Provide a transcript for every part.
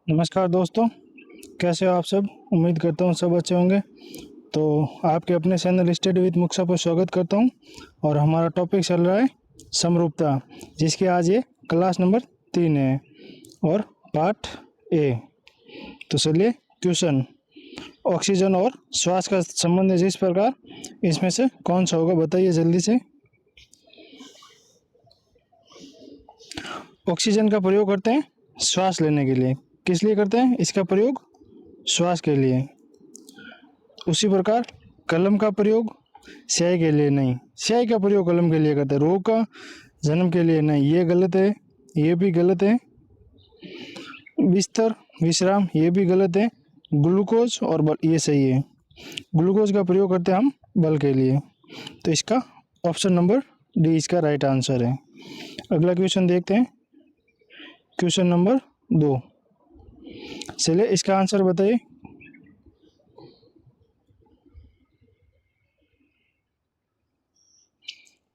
नमस्कार दोस्तों, कैसे हो आप सब। उम्मीद करता हूँ सब अच्छे होंगे। तो आपके अपने चैनल स्टडी विद मुक्सा पर स्वागत करता हूँ। और हमारा टॉपिक चल रहा है समरूपता, जिसकी आज ये क्लास नंबर 3 है और पार्ट ए। तो चलिए, क्वेश्चन। ऑक्सीजन और श्वास का संबंध है जिस प्रकार, इसमें से कौन सा होगा बताइए जल्दी से। ऑक्सीजन का प्रयोग करते हैं श्वास लेने के लिए। किस लिए करते हैं इसका प्रयोग? श्वास के लिए। उसी प्रकार कलम का प्रयोग स्याही के लिए नहीं। स्याही का प्रयोग कलम के लिए करते हैं, रोग का जन्म के लिए नहीं। ये गलत है, ये भी गलत है। बिस्तर विश्राम, ये भी गलत है। ग्लूकोज और बल, ये सही है। ग्लूकोज का प्रयोग करते हैं हम बल के लिए। तो इसका ऑप्शन नंबर डी इसका राइट आंसर है। अगला क्वेश्चन देखते हैं, क्वेश्चन नंबर 2। चलिए इसका आंसर बताइए।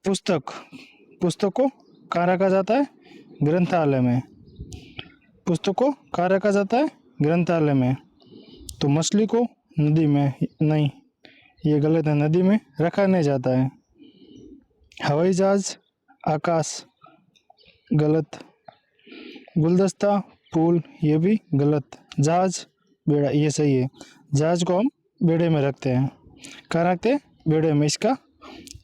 पुस्तक को कहाँ रखा जाता है? ग्रंथालय में। पुस्तक को कहाँ रखा जाता है? ग्रंथालय में। तो मछली को नदी में नहीं, ये गलत है, नदी में रखा नहीं जाता है। हवाई जहाज आकाश, गलत। गुलदस्ता फूल, ये भी गलत। जहाज बेड़ा, ये सही है। जहाज को हम बेड़े में रखते हैं। कहाँ रखते हैं? बेड़े में। इसका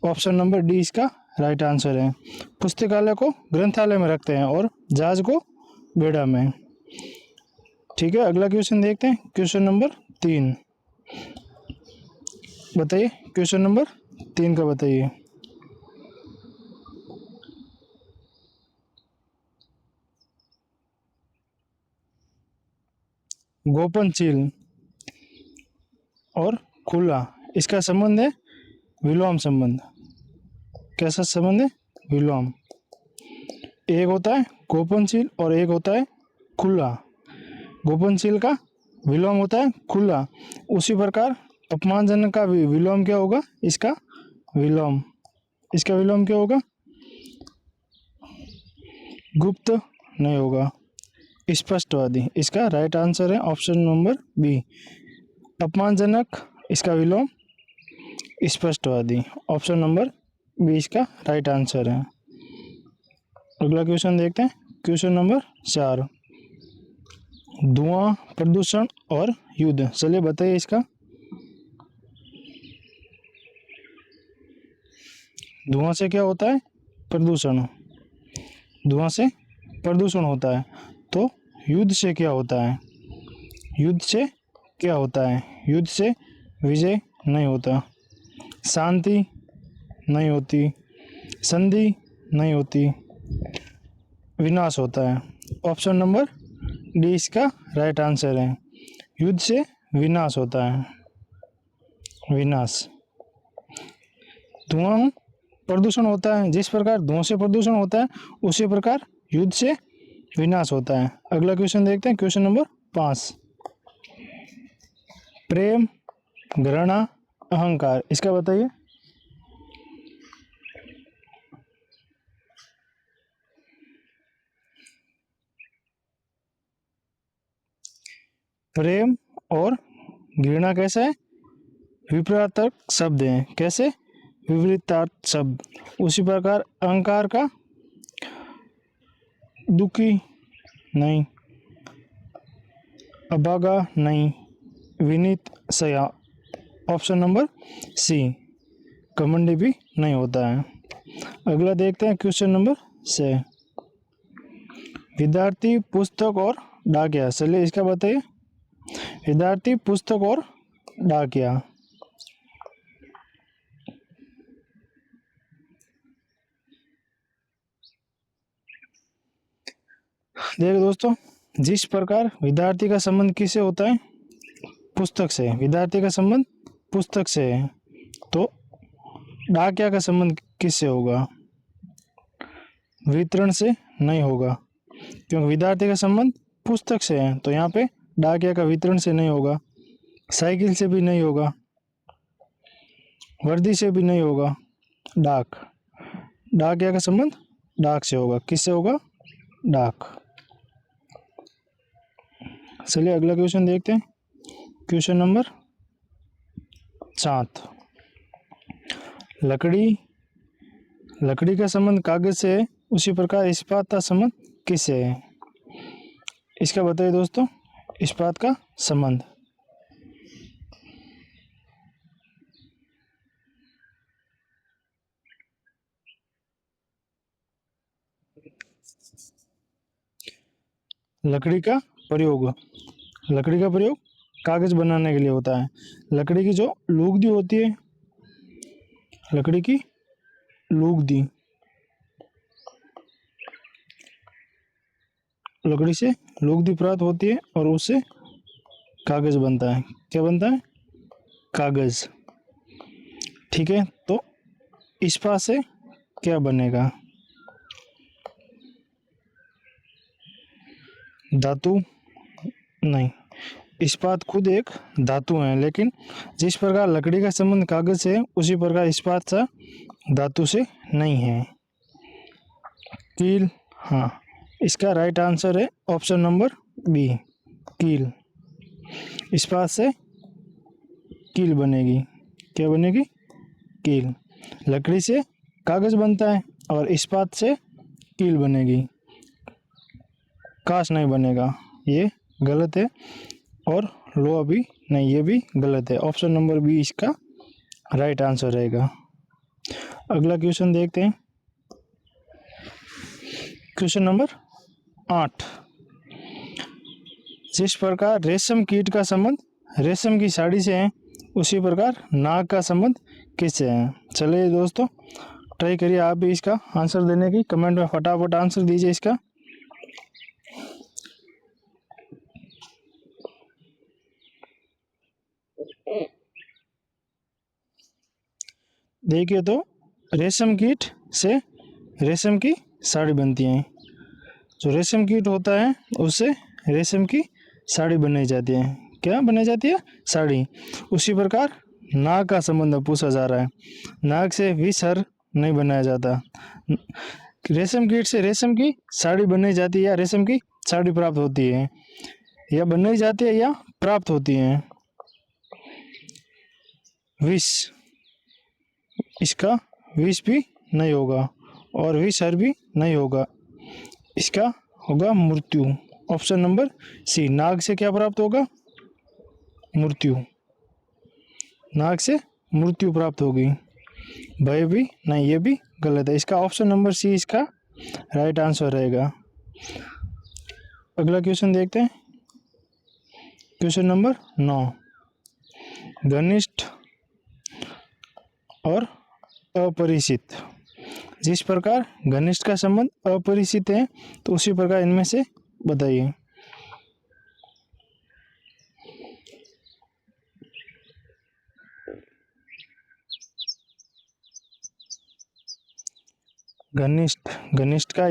ऑप्शन नंबर डी इसका राइट आंसर है। पुस्तकालय को ग्रंथालय में रखते हैं और जहाज को बेड़ा में। ठीक है, अगला क्वेश्चन देखते हैं, क्वेश्चन नंबर 3। बताइए क्वेश्चन नंबर 3 का बताइए। गोपनशील और खुला, इसका संबंध है विलोम संबंध। कैसा संबंध है? विलोम। एक होता है गोपनशील और एक होता है खुला। गोपनशील का विलोम होता है खुला। उसी प्रकार अपमानजनक का भी विलोम क्या होगा? इसका विलोम क्या होगा? गुप्त नहीं होगा, स्पष्टवादी। इसका राइट आंसर है ऑप्शन नंबर बी। अपमानजनक, इसका विलोम स्पष्टवादी। ऑप्शन नंबर बी इसका राइट आंसर है। अगला क्वेश्चन देखते हैं, क्वेश्चन नंबर 4। धुआं, प्रदूषण और युद्ध। चलिए बताइए इसका। धुआं से क्या होता है? प्रदूषण। धुआं से प्रदूषण होता है। तो युद्ध से क्या होता है? युद्ध से क्या होता है? युद्ध से विजय नहीं होता, शांति नहीं होती, संधि नहीं होती, विनाश होता है। ऑप्शन नंबर डी इसका राइट आंसर है। युद्ध से विनाश होता है, विनाश। धुआं प्रदूषण होता है, जिस प्रकार धुआं से प्रदूषण होता है उसी प्रकार युद्ध से विनाश होता है। अगला क्वेश्चन देखते हैं, क्वेश्चन नंबर 5। प्रेम, घृणा, अहंकार, इसका बताइए। प्रेम और घृणा कैसा है? विपरीतार्थक शब्द हैं। कैसे? विपरीतार्थ शब्द। उसी प्रकार अहंकार का दुखी नहीं, अभागा नहीं, विनीत सया। ऑप्शन नंबर सी, घमंडी भी नहीं होता है। अगला देखते हैं, क्वेश्चन नंबर 6। विद्यार्थी, पुस्तक और डाकिया। चलिए इसका बताइए। विद्यार्थी, पुस्तक और डाकिया। देखो दोस्तों, जिस प्रकार विद्यार्थी का संबंध किससे होता है? पुस्तक से। विद्यार्थी का संबंध पुस्तक से है, तो डाकिया का संबंध किससे होगा? वितरण से नहीं होगा, क्योंकि विद्यार्थी का संबंध पुस्तक से है। तो यहाँ पे डाकिया का वितरण से नहीं होगा, साइकिल से भी नहीं होगा, वर्दी से भी नहीं होगा। डाकिया का संबंध डाक से होगा। किससे होगा? डाक। चलिए अगला क्वेश्चन देखते हैं। Question number 7। लकड़ी का संबंध कागज से है, उसी प्रकार इस्पात का संबंध किससे है? इसका बताइए दोस्तों, इस्पात का संबंध। लकड़ी का प्रयोग कागज बनाने के लिए होता है। लकड़ी की जो लुगदी होती है, लकड़ी की लुगदी, लकड़ी से लुगदी प्राप्त होती है और उससे कागज बनता है। क्या बनता है? कागज। ठीक है, तो इस्पात से क्या बनेगा? धातु नहीं, इस्पात खुद एक धातु है, लेकिन जिस प्रकार लकड़ी का संबंध कागज से है, उसी प्रकार इस्पात सा धातु से नहीं है। कील, हाँ, इसका राइट आंसर है ऑप्शन नंबर बी, कील। इस्पात से कील बनेगी। क्या बनेगी? कील। लकड़ी से कागज बनता है और इस्पात से कील बनेगी, कांच नहीं बनेगा। ये गलत है। और लोहा भी नहीं, ये भी गलत है। ऑप्शन नंबर बी इसका राइट आंसर रहेगा। अगला क्वेश्चन देखते हैं। Question number 8। जिस प्रकार रेशम कीट का संबंध रेशम की साड़ी से है, उसी प्रकार नाग का संबंध किससे है? चलिए दोस्तों, ट्राई करिए आप भी इसका आंसर देने की। कमेंट में फटाफट आंसर दीजिए इसका। देखिए, तो रेशम कीट से रेशम की साड़ी बनती है। जो रेशम कीट होता है, उससे रेशम की साड़ी बनाई जाती है। क्या बनाई जाती है? साड़ी। उसी प्रकार नाग का संबंध पूछा जा रहा है। नाग से विषहर नहीं बनाया जाता। रेशम कीट से रेशम की साड़ी बनाई जाती है, या रेशम की साड़ी प्राप्त होती है, या बनाई जाती है, या प्राप्त होती है। विष, इसका विष भी नहीं होगा और विषहर भी नहीं होगा। इसका होगा मृत्यु। ऑप्शन नंबर सी, नाग से क्या प्राप्त होगा? मृत्यु। नाग से मृत्यु प्राप्त होगी। भय भी नहीं, ये भी गलत है। इसका ऑप्शन नंबर सी इसका राइट आंसर रहेगा। अगला क्वेश्चन देखते हैं। Question number 9। घनिष्ठ और अपरिचित। जिस प्रकार घनिष्ठ का संबंध अपरिचित है, तो उसी प्रकार इनमें से बताइए। घनिष्ठ का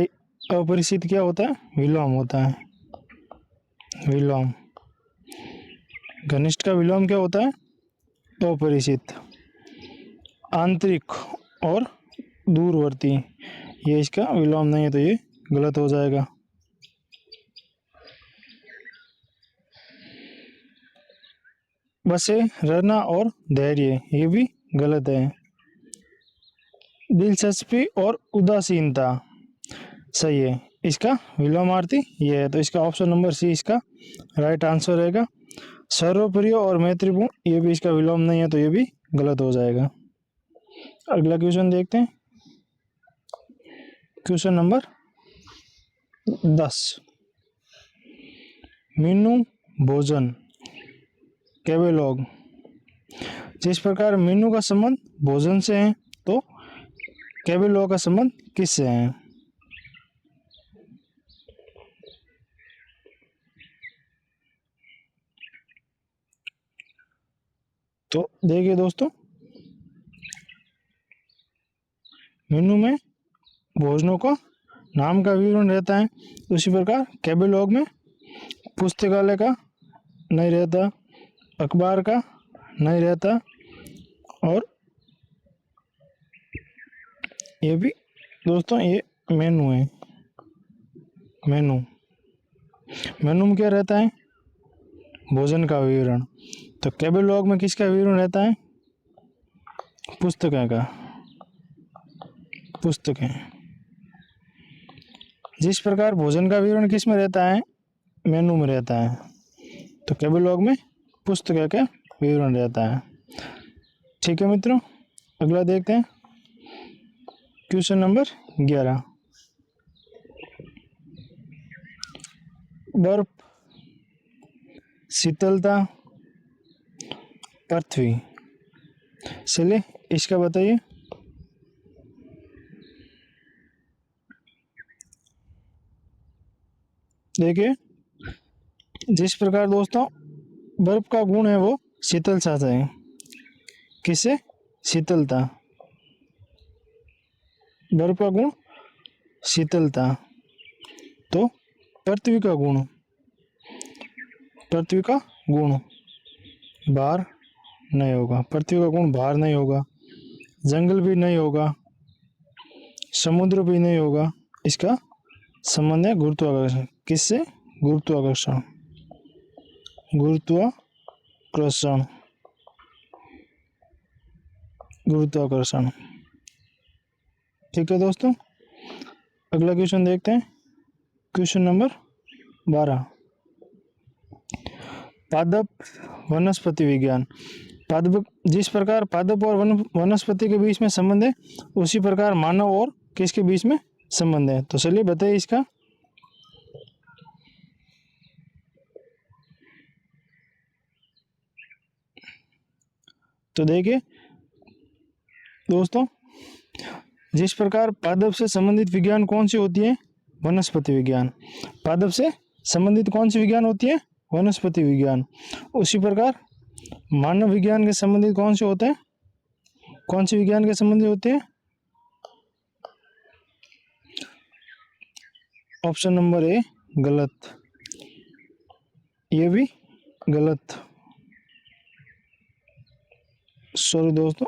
अपरिचित क्या होता है? विलोम होता है। विलोम। घनिष्ठ का विलोम क्या होता है? अपरिचित। आंतरिक और दूरवर्ती, ये इसका विलोम नहीं है, तो ये गलत हो जाएगा। बसे, रहना और धैर्य, ये भी गलत है। दिलचस्पी और उदासीनता सही है। इसका विलोमार्थी ये है, तो इसका ऑप्शन नंबर सी इसका राइट आंसर रहेगा। सर्वप्रिय और मैत्रीपूर्ण, ये भी इसका विलोम नहीं है, तो ये भी गलत हो जाएगा। अगला क्वेश्चन देखते हैं। Question number 10। मीनू भोजन कैबेलॉग। जिस प्रकार मीनू का संबंध भोजन से है, तो कैबेलॉग का संबंध किससे है? तो देखिए दोस्तों, मेनू में भोजनों का नाम का विवरण रहता है, उसी प्रकार कैबेलॉग में पुस्तकालय का नहीं रहता, अखबार का नहीं रहता, और ये भी दोस्तों ये मेनू है। मेनू में क्या रहता है? भोजन का विवरण। तो कैटलॉग में किसका विवरण रहता है? पुस्तकें का, पुस्तकें। जिस प्रकार भोजन का विवरण किस में रहता है? मेनू में रहता है। तो कैटलॉग में पुस्तकें का विवरण रहता है। ठीक है मित्रों, अगला देखते हैं क्वेश्चन नंबर 11। बर्फ, शीतलता, पृथ्वी। चलिए इसका बताइए। देखिए, जिस प्रकार दोस्तों बर्फ का गुण है वो शीतलता से है। किससे? शीतलता। बर्फ का गुण शीतलता। तो पृथ्वी का गुण, पृथ्वी का गुण भार नहीं होगा। पृथ्वी का गुण भार नहीं होगा, जंगल भी नहीं होगा, समुद्र भी नहीं होगा। इसका संबंध है गुरुत्वाकर्षण। किससे? गुरुत्वाकर्षण, गुरुत्वाकर्षण, गुरुत्वाकर्षण। ठीक है दोस्तों, अगला क्वेश्चन देखते हैं क्वेश्चन नंबर 12। पादप, वनस्पति विज्ञान। पादप, जिस प्रकार पादप और वनस्पति के बीच में संबंध है उसी प्रकार मानव और किसके बीच में संबंध है? तो चलिए बताइए इसका। तो देखिए दोस्तों, जिस प्रकार पादप से संबंधित विज्ञान कौन सी होती है? वनस्पति विज्ञान। पादप से संबंधित कौन सी विज्ञान होती है? वनस्पति विज्ञान। उसी प्रकार मानव विज्ञान के संबंधित कौन से होते हैं? कौन से विज्ञान के संबंधित होते हैं? ऑप्शन नंबर ए गलत, ये भी गलत। सॉरी दोस्तों,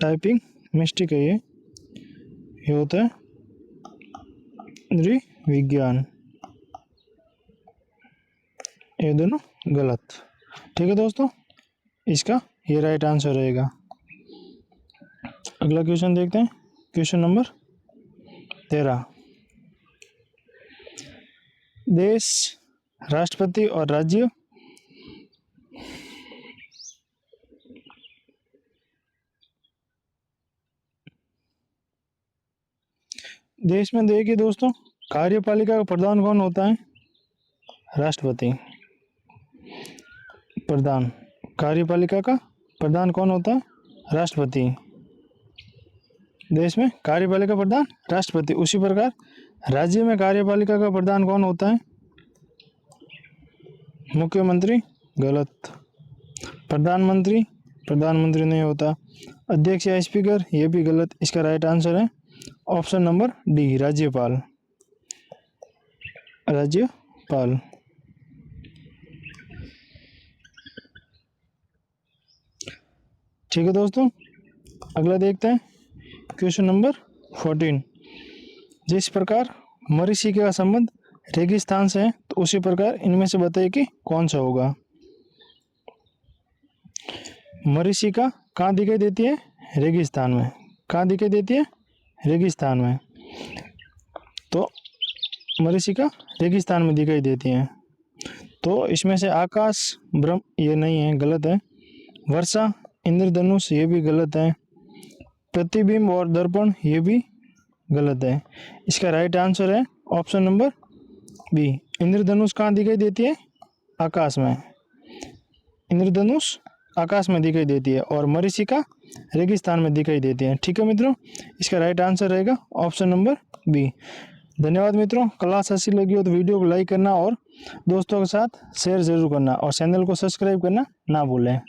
टाइपिंग मिस्टेक है। ये होता है नृविज्ञान। ये दोनों गलत। ठीक है दोस्तों, इसका ये राइट आंसर रहेगा। अगला क्वेश्चन देखते हैं क्वेश्चन नंबर 13। देश, राष्ट्रपति और राज्य। देश में देखिए दोस्तों, कार्यपालिका का प्रधान कौन होता है? राष्ट्रपति। प्रधान, कार्यपालिका का प्रधान कौन होता है? राष्ट्रपति। देश में कार्यपालिका प्रधान राष्ट्रपति। उसी प्रकार राज्य में कार्यपालिका का प्रधान कौन होता है? मुख्यमंत्री। गलत। प्रधानमंत्री, प्रधानमंत्री नहीं होता। अध्यक्ष या स्पीकर, ये भी गलत। इसका राइट आंसर है ऑप्शन नंबर डी, राज्यपाल। राज्यपाल। ठीक है दोस्तों, अगला देखते हैं क्वेश्चन नंबर 14। जिस प्रकार मरीचिका का संबंध रेगिस्तान से है तो उसी प्रकार इनमें से बताइए कि कौन सा होगा। मरीचिका कहाँ दिखाई देती है? रेगिस्तान में। कहाँ दिखाई देती है? रेगिस्तान में। तो मरीचिका रेगिस्तान में दिखाई देती है। तो इसमें से आकाश, ब्रह्म, ये नहीं है, गलत है। वर्षा, इंद्रधनुष, ये भी गलत है। प्रतिबिंब और दर्पण, ये भी गलत है। इसका राइट आंसर है ऑप्शन नंबर बी। इंद्रधनुष कहाँ दिखाई देती है? आकाश में। इंद्रधनुष आकाश में दिखाई देती है और मरीचिका रेगिस्तान में दिखाई देती है। ठीक है मित्रों, इसका राइट आंसर रहेगा ऑप्शन नंबर बी। धन्यवाद मित्रों। क्लास अच्छी लगी हो तो वीडियो को लाइक करना और दोस्तों के साथ शेयर जरूर करना और चैनल को सब्सक्राइब करना ना भूलें।